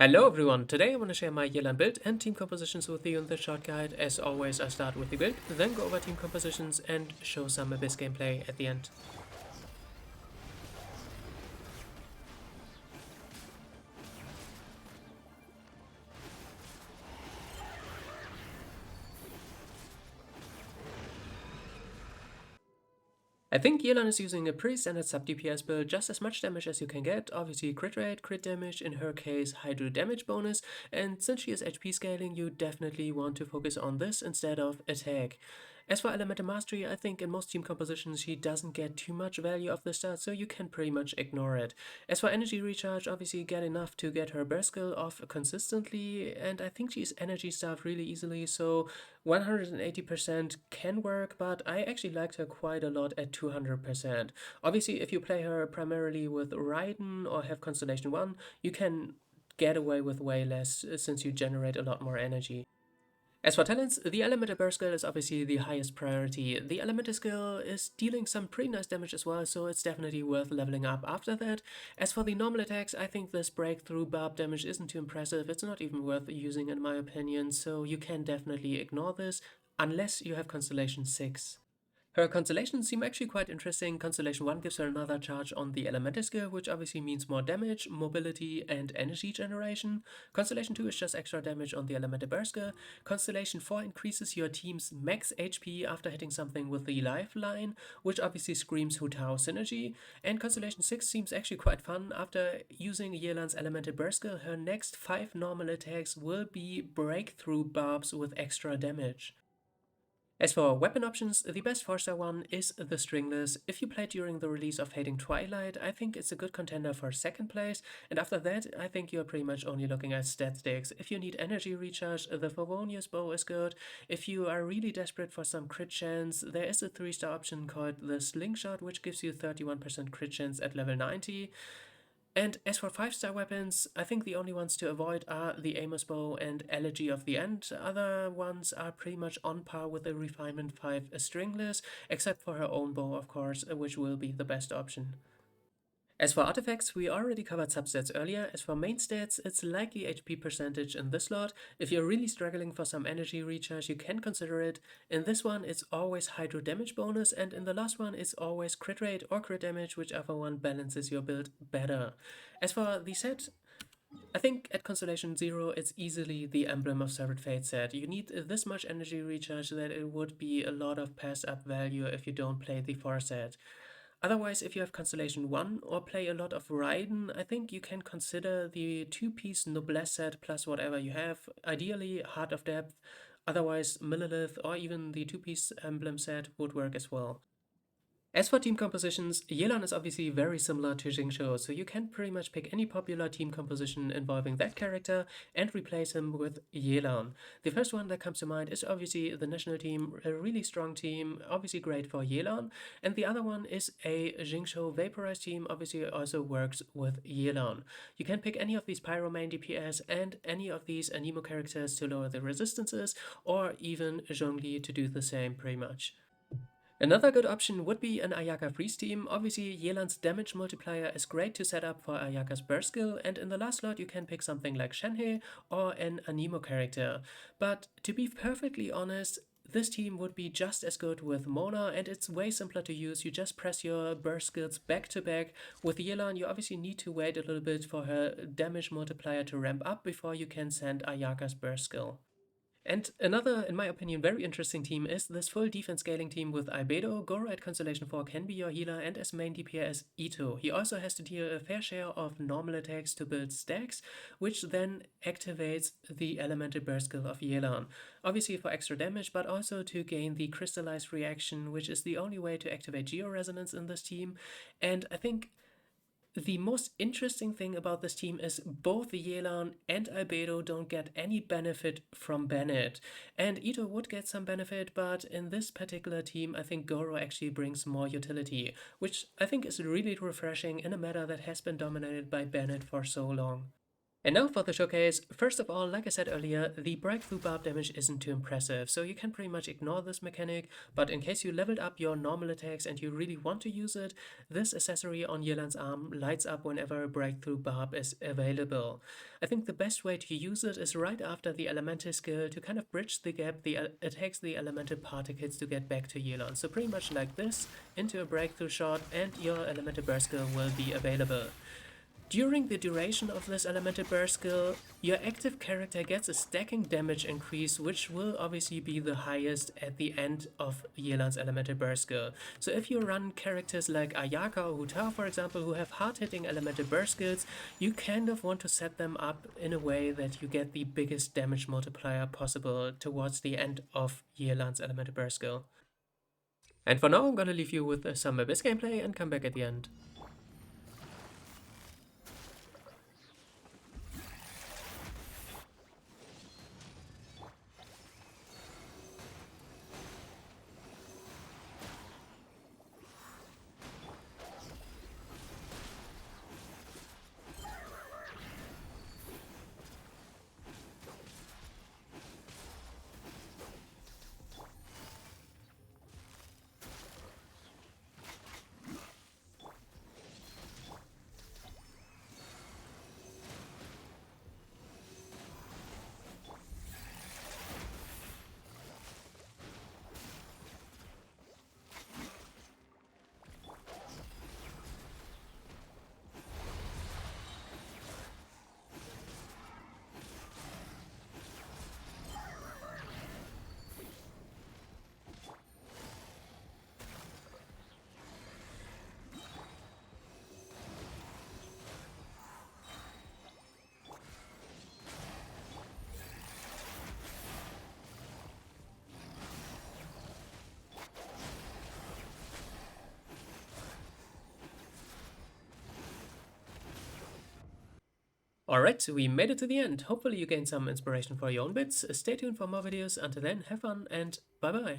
Hello everyone, today I want to share my Yelan build and team compositions with you in this short guide. As always, I start with the build, then go over team compositions and show some Abyss gameplay at the end. I think Yelan is using a pretty standard sub DPS build, just as much damage as you can get, obviously crit rate, crit damage, in her case hydro damage bonus, and since she is HP scaling you definitely want to focus on this instead of attack. As for elemental mastery, I think in most team compositions she doesn't get too much value off the start, so you can pretty much ignore it. As for energy recharge, obviously get enough to get her burst skill off consistently, and I think she's energy starved really easily, so 180% can work, but I actually liked her quite a lot at 200%. Obviously, if you play her primarily with Raiden or have Constellation 1, you can get away with way less since you generate a lot more energy. As for talents, the Elemental Burst skill is obviously the highest priority. The Elemental skill is dealing some pretty nice damage as well, so it's definitely worth leveling up after that. As for the normal attacks, I think this breakthrough barb damage isn't too impressive. It's not even worth using in my opinion, so you can definitely ignore this, unless you have Constellation 6. Her constellations seem actually quite interesting. Constellation 1 gives her another charge on the elemental skill, which obviously means more damage, mobility, and energy generation. Constellation 2 is just extra damage on the elemental burst skill. Constellation 4 increases your team's max HP after hitting something with the lifeline, which obviously screams Hu Tao synergy. And Constellation 6 seems actually quite fun. After using Yelan's elemental burst skill, her next 5 normal attacks will be breakthrough barbs with extra damage. As for weapon options, the best 4-star one is the Stringless. If you played during the release of Fading Twilight, I think it's a good contender for second place, and after that, I think you're pretty much only looking at stat sticks. If you need energy recharge, the Favonius bow is good. If you are really desperate for some crit chance, there is a 3-star option called the Slingshot, which gives you 31% crit chance at level 90. And as for 5-star weapons, I think the only ones to avoid are the Amos Bow and Elegy of the End. Other ones are pretty much on par with the Refinement 5 Stringless, except for her own bow, of course, which will be the best option. As for artifacts, we already covered substats earlier. As for main stats, it's likely HP percentage in this slot. If you're really struggling for some energy recharge, you can consider it. In this one, it's always hydro damage bonus, and in the last one, it's always crit rate or crit damage, whichever one balances your build better. As for the set, I think at Constellation 0, it's easily the Emblem of Severed Fate set. You need this much energy recharge that it would be a lot of pass up value if you don't play the 4 set. Otherwise, if you have Constellation 1 or play a lot of Raiden, I think you can consider the 2-piece Noblesse set plus whatever you have. Ideally, Heart of Depth, otherwise Millilith or even the 2-piece Emblem set would work as well. As for team compositions, Yelan is obviously very similar to Jingzhou, so you can pretty much pick any popular team composition involving that character and replace him with Yelan. The first one that comes to mind is obviously the national team, a really strong team, obviously great for Yelan, and the other one is a Jingzhou Vaporized team, obviously also works with Yelan. You can pick any of these Pyro main DPS and any of these Anemo characters to lower the resistances, or even Zhongli to do the same pretty much. Another good option would be an Ayaka Freeze team. Obviously, Yelan's damage multiplier is great to set up for Ayaka's burst skill, and in the last slot you can pick something like Shenhe or an Anemo character. But to be perfectly honest, this team would be just as good with Mona, and it's way simpler to use. You just press your burst skills back to back. With Yelan, you obviously need to wait a little bit for her damage multiplier to ramp up before you can send Ayaka's burst skill. And another, in my opinion, very interesting team is this full defense scaling team with Albedo. Goro at Constellation 4 can be your healer, and as main DPS Ito. He also has to deal a fair share of normal attacks to build stacks, which then activates the elemental burst skill of Yelan. Obviously for extra damage, but also to gain the crystallized reaction, which is the only way to activate Geo-Resonance in this team. And I think the most interesting thing about this team is both Yelan and Albedo don't get any benefit from Bennett. And Ito would get some benefit, but in this particular team, I think Goro actually brings more utility, which I think is really refreshing in a meta that has been dominated by Bennett for so long. And now for the showcase. First of all, like I said earlier, the breakthrough barb damage isn't too impressive, so you can pretty much ignore this mechanic, but in case you leveled up your normal attacks and you really want to use it, this accessory on Yelan's arm lights up whenever a breakthrough barb is available. I think the best way to use it is right after the elemental skill to kind of bridge the gap it takes the elemental particles to get back to Yelan. So pretty much like this, into a breakthrough shot, and your elemental burst skill will be available. During the duration of this elemental burst skill, your active character gets a stacking damage increase, which will obviously be the highest at the end of Yelan's elemental burst skill. So if you run characters like Ayaka or Huta, for example, who have hard-hitting elemental burst skills, you kind of want to set them up in a way that you get the biggest damage multiplier possible towards the end of Yelan's elemental burst skill. And for now, I'm gonna leave you with some Abyss gameplay and come back at the end. Alright, so we made it to the end. Hopefully you gained some inspiration for your own bits. Stay tuned for more videos. Until then, have fun and bye bye.